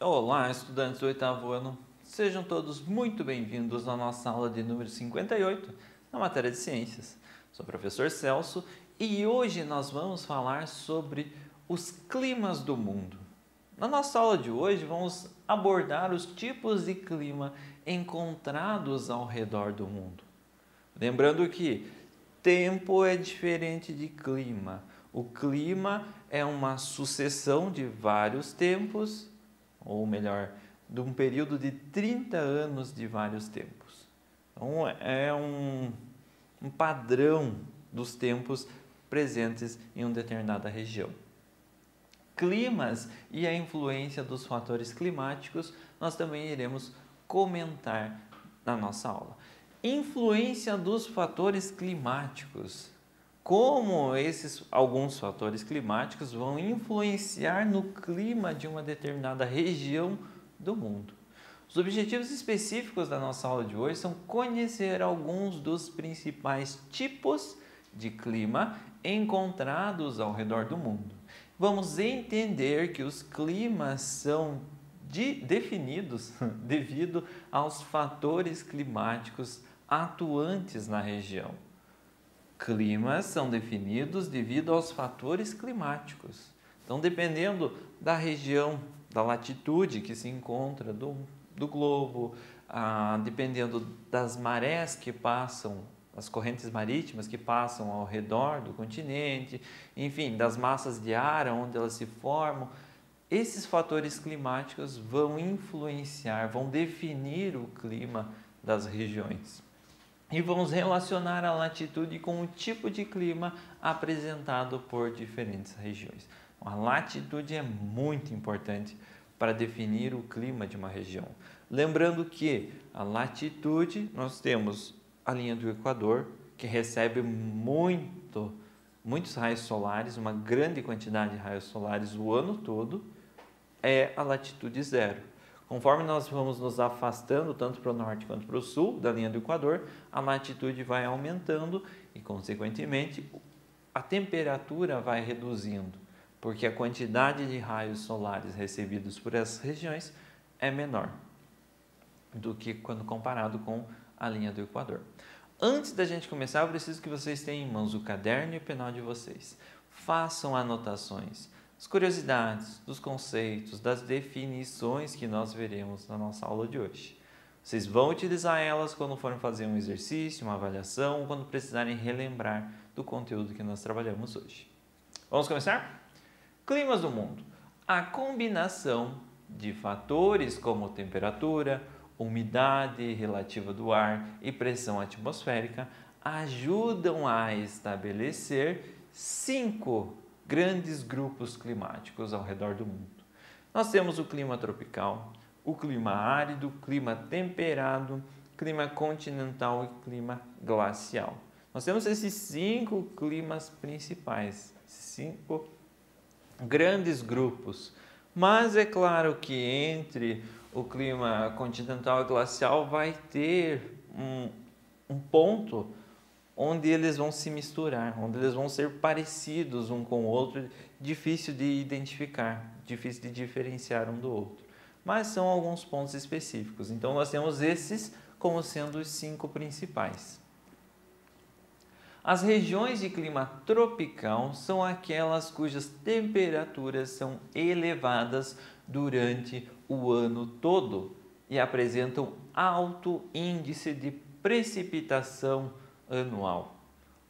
Olá, estudantes do oitavo ano. Sejam todos muito bem-vindos à nossa aula de número 58, na matéria de ciências. Sou o professor Celso e hoje nós vamos falar sobre os climas do mundo. Na nossa aula de hoje vamos abordar os tipos de clima encontrados ao redor do mundo. Lembrando que tempo é diferente de clima. O clima é uma sucessão de vários tempos, ou melhor, de um período de 30 anos de vários tempos. Então, é um padrão dos tempos presentes em uma determinada região. Climas e a influência dos fatores climáticos nós também iremos comentar na nossa aula. Influência dos fatores climáticos. Como alguns fatores climáticos vão influenciar no clima de uma determinada região do mundo. Os objetivos específicos da nossa aula de hoje são conhecer alguns dos principais tipos de clima encontrados ao redor do mundo. Vamos entender que os climas são definidos devido aos fatores climáticos atuantes na região. Climas são definidos devido aos fatores climáticos. Então, dependendo da região, da latitude que se encontra do globo, dependendo das marés que passam, as correntes marítimas que passam ao redor do continente, enfim, das massas de ar onde elas se formam, esses fatores climáticos vão influenciar, vão definir o clima das regiões. E vamos relacionar a latitude com o tipo de clima apresentado por diferentes regiões. A latitude é muito importante para definir o clima de uma região. Lembrando que a latitude, nós temos a linha do Equador, que recebe muitos raios solares, uma grande quantidade de raios solares o ano todo, é a latitude zero. Conforme nós vamos nos afastando tanto para o norte quanto para o sul da linha do Equador, a latitude vai aumentando e, consequentemente, a temperatura vai reduzindo, porque a quantidade de raios solares recebidos por essas regiões é menor do que quando comparado com a linha do Equador. Antes da gente começar, eu preciso que vocês tenham em mãos o caderno e o penal de vocês. Façam anotações, as curiosidades, dos conceitos, das definições que nós veremos na nossa aula de hoje. Vocês vão utilizar elas quando forem fazer um exercício, uma avaliação, ou quando precisarem relembrar do conteúdo que nós trabalhamos hoje. Vamos começar? Climas do mundo. A combinação de fatores como temperatura, umidade relativa do ar e pressão atmosférica ajudam a estabelecer 5 grandes grupos climáticos ao redor do mundo. Nós temos o clima tropical, o clima árido, clima temperado, clima continental e clima glacial. Nós temos esses 5 climas principais, 5 grandes grupos. Mas é claro que entre o clima continental e glacial vai ter um ponto onde eles vão se misturar, onde eles vão ser parecidos um com o outro, difícil de identificar, difícil de diferenciar um do outro. Mas são alguns pontos específicos. Então, nós temos esses como sendo os 5 principais. As regiões de clima tropical são aquelas cujas temperaturas são elevadas durante o ano todo e apresentam alto índice de precipitação anual,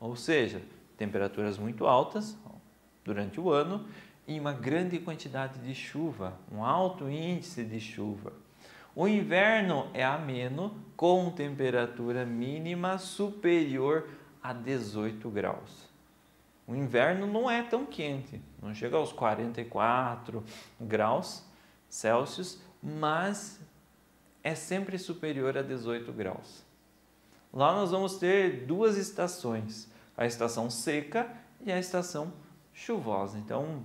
ou seja, temperaturas muito altas durante o ano e uma grande quantidade de chuva, um alto índice de chuva. O inverno é ameno, com temperatura mínima superior a 18 graus. O inverno não é tão quente, não chega aos 44 graus Celsius, mas é sempre superior a 18 graus. Lá nós vamos ter 2 estações, a estação seca e a estação chuvosa. Então,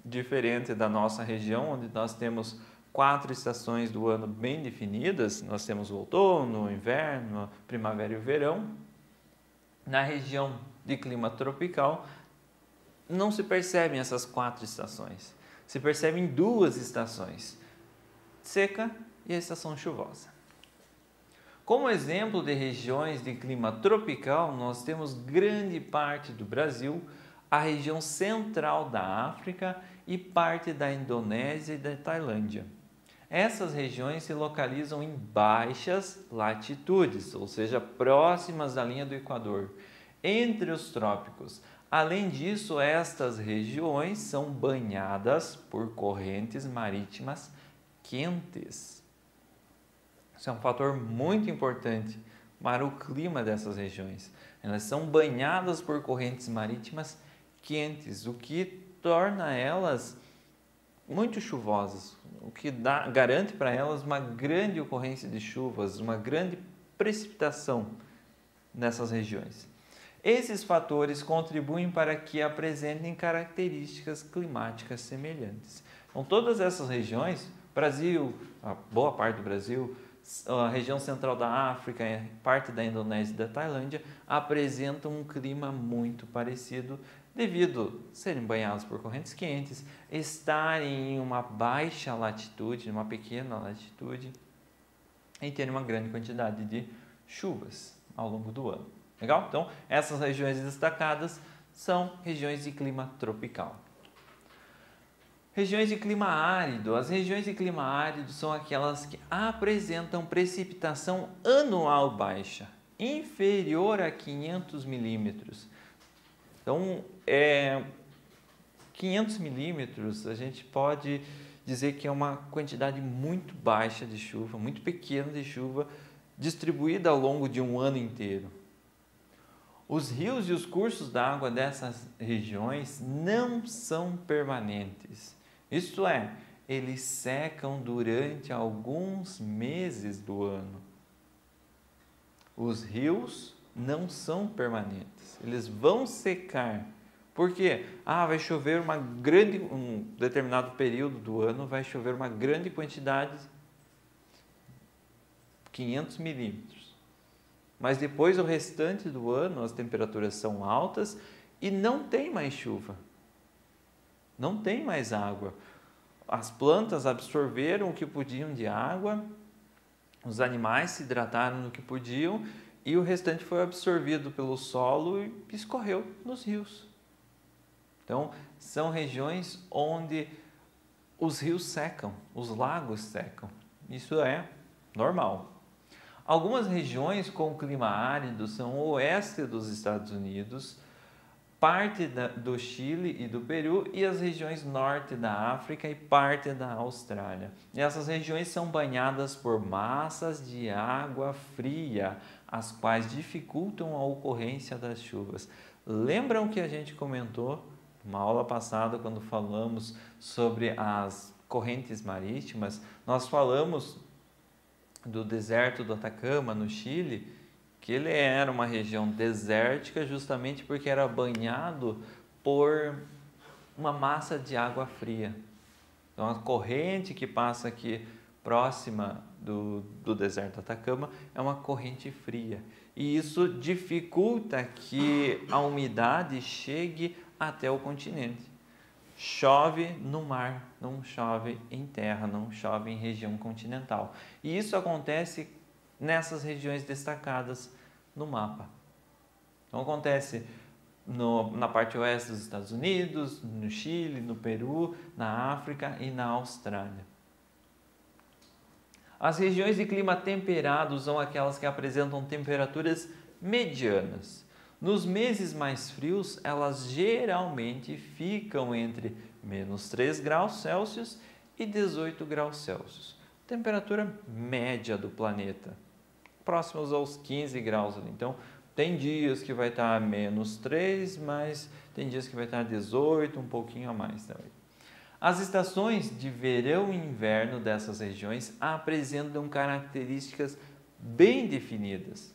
diferente da nossa região, onde nós temos 4 estações do ano bem definidas, nós temos o outono, o inverno, a primavera e o verão. Na região de clima tropical, não se percebem essas 4 estações, se percebem 2 estações. seca e a estação chuvosa. Como exemplo de regiões de clima tropical, nós temos grande parte do Brasil, a região central da África e parte da Indonésia e da Tailândia. Essas regiões se localizam em baixas latitudes, ou seja, próximas da linha do Equador, entre os trópicos. Além disso, estas regiões são banhadas por correntes marítimas quentes. Isso é um fator muito importante para o clima dessas regiões. Elas são banhadas por correntes marítimas quentes, o que torna elas muito chuvosas, o que garante para elas uma grande ocorrência de chuvas, uma grande precipitação nessas regiões. Esses fatores contribuem para que apresentem características climáticas semelhantes. Então, todas essas regiões, Brasil, a boa parte do Brasil, a região central da África, parte da Indonésia e da Tailândia, apresentam um clima muito parecido devido a serem banhados por correntes quentes, estarem em uma baixa latitude, uma pequena latitude, e terem uma grande quantidade de chuvas ao longo do ano. Legal? Então, essas regiões destacadas são regiões de clima tropical. Regiões de clima árido. As regiões de clima árido são aquelas que apresentam precipitação anual baixa, inferior a 500 milímetros. Então, 500 milímetros a gente pode dizer que é uma quantidade muito baixa de chuva, muito pequena de chuva, distribuída ao longo de um ano inteiro. Os rios e os cursos d'água dessas regiões não são permanentes. Isto é, eles secam durante alguns meses do ano. Os rios não são permanentes, eles vão secar. Por quê? Vai chover um determinado período do ano, vai chover uma grande quantidade, 500 milímetros. Mas depois, o restante do ano, as temperaturas são altas e não tem mais chuva. Não tem mais água. As plantas absorveram o que podiam de água, os animais se hidrataram no que podiam e o restante foi absorvido pelo solo e escorreu nos rios. Então, são regiões onde os rios secam, os lagos secam. Isso é normal. Algumas regiões com clima árido são o oeste dos Estados Unidos, parte do Chile e do Peru e as regiões norte da África e parte da Austrália. E essas regiões são banhadas por massas de água fria, as quais dificultam a ocorrência das chuvas. Lembram que a gente comentou numa aula passada, quando falamos sobre as correntes marítimas? Nós falamos do deserto do Atacama, no Chile, que ele era uma região desértica justamente porque era banhado por uma massa de água fria. Então, a corrente que passa aqui próxima do deserto do Atacama é uma corrente fria. E isso dificulta que a umidade chegue até o continente. Chove no mar, não chove em terra, não chove em região continental. E isso acontece nessas regiões destacadas no mapa. Então, acontece na parte oeste dos Estados Unidos, no Chile, no Peru, na África e na Austrália. As regiões de clima temperado são aquelas que apresentam temperaturas medianas. Nos meses mais frios, elas geralmente ficam entre menos 3 graus Celsius e 18 graus Celsius. Temperatura média do planeta, próximos aos 15 graus ali. Então, tem dias que vai estar menos 3, mas tem dias que vai estar 18, um pouquinho a mais também. As estações de verão e inverno dessas regiões apresentam características bem definidas,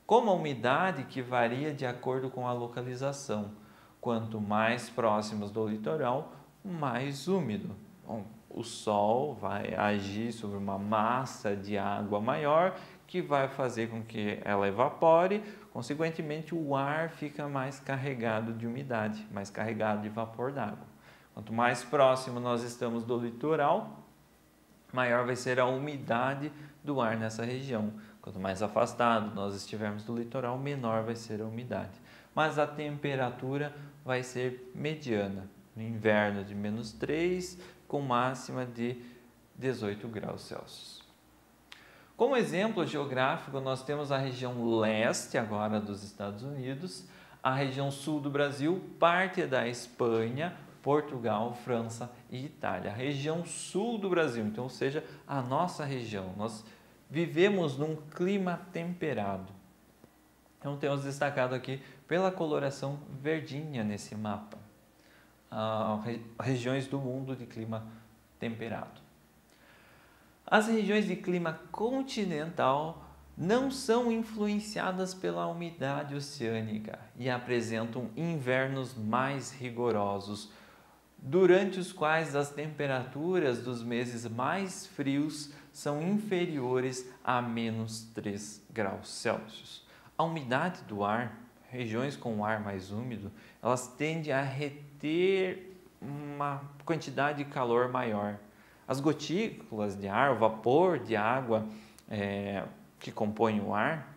como a umidade que varia de acordo com a localização. Quanto mais próximos do litoral, mais úmido. Bom, o sol vai agir sobre uma massa de água maior que vai fazer com que ela evapore, consequentemente o ar fica mais carregado de umidade, mais carregado de vapor d'água. Quanto mais próximo nós estamos do litoral, maior vai ser a umidade do ar nessa região. Quanto mais afastado nós estivermos do litoral, menor vai ser a umidade. Mas a temperatura vai ser mediana. No inverno de -3, com máxima de 18 graus Celsius. Como exemplo geográfico, nós temos a região leste agora dos Estados Unidos, a região sul do Brasil, parte da Espanha, Portugal, França e Itália. A região sul do Brasil, então, ou seja, a nossa região. Nós vivemos num clima temperado. Então, temos destacado aqui pela coloração verdinha nesse mapa, regiões do mundo de clima temperado. As regiões de clima continental não são influenciadas pela umidade oceânica e apresentam invernos mais rigorosos, durante os quais as temperaturas dos meses mais frios são inferiores a -3 graus Celsius. A umidade do ar, regiões com ar mais úmido, elas tendem a reter uma quantidade de calor maior. As gotículas de ar, o vapor de água que compõem o ar,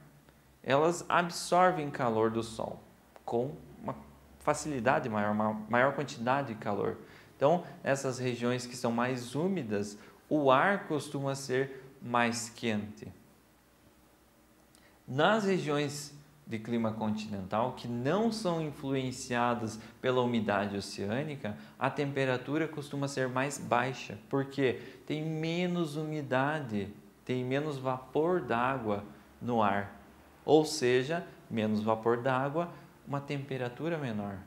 elas absorvem calor do sol com uma facilidade maior, uma maior quantidade de calor. Então, nessas regiões que são mais úmidas, o ar costuma ser mais quente. Nas regiões de clima continental, que não são influenciadas pela umidade oceânica, a temperatura costuma ser mais baixa, porque tem menos umidade, tem menos vapor d'água no ar, ou seja, menos vapor d'água, uma temperatura menor.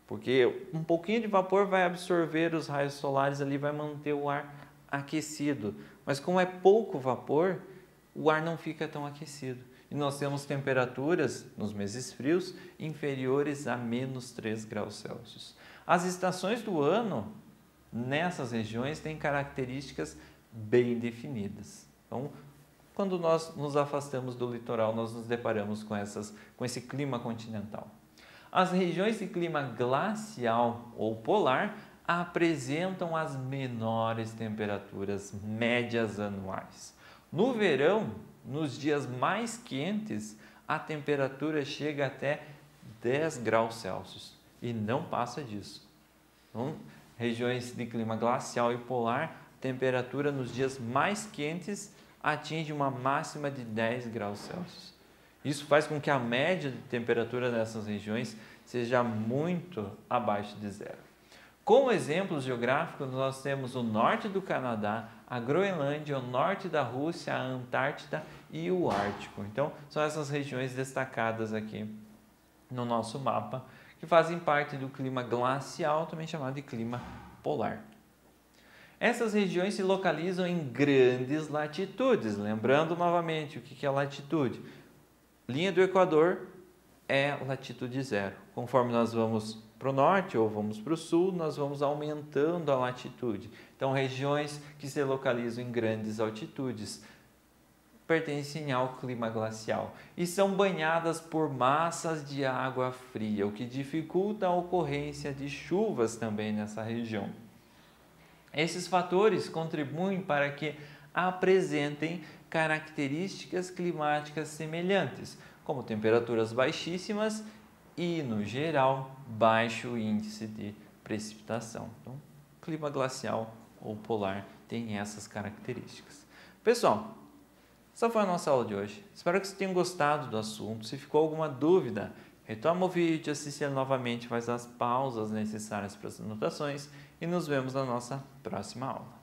Porque um pouquinho de vapor vai absorver os raios solares ali, vai manter o ar aquecido, mas como é pouco vapor, o ar não fica tão aquecido. E nós temos temperaturas, nos meses frios, inferiores a -3 graus Celsius. As estações do ano, nessas regiões, têm características bem definidas. Então, quando nós nos afastamos do litoral, nós nos deparamos com esse clima continental. As regiões de clima glacial ou polar apresentam as menores temperaturas médias anuais. No verão, nos dias mais quentes, a temperatura chega até 10 graus Celsius e não passa disso. Então, regiões de clima glacial e polar, temperatura nos dias mais quentes atinge uma máxima de 10 graus Celsius. Isso faz com que a média de temperatura dessas regiões seja muito abaixo de zero. Como exemplos geográficos, nós temos o norte do Canadá, a Groenlândia, o norte da Rússia, a Antártida e o Ártico. Então, são essas regiões destacadas aqui no nosso mapa, que fazem parte do clima glacial, também chamado de clima polar. Essas regiões se localizam em grandes latitudes. Lembrando novamente, o que é latitude? Linha do Equador é latitude zero. Conforme nós vamos para o norte ou vamos para o sul, nós vamos aumentando a latitude. Então, regiões que se localizam em grandes altitudes pertencem ao clima glacial e são banhadas por massas de água fria, o que dificulta a ocorrência de chuvas também nessa região. Esses fatores contribuem para que apresentem características climáticas semelhantes, como temperaturas baixíssimas e, no geral, baixo índice de precipitação. Então, clima glacial ou polar tem essas características. Pessoal, essa foi a nossa aula de hoje. Espero que vocês tenham gostado do assunto. Se ficou alguma dúvida, retoma o vídeo, assista novamente, faz as pausas necessárias para as anotações e nos vemos na nossa próxima aula.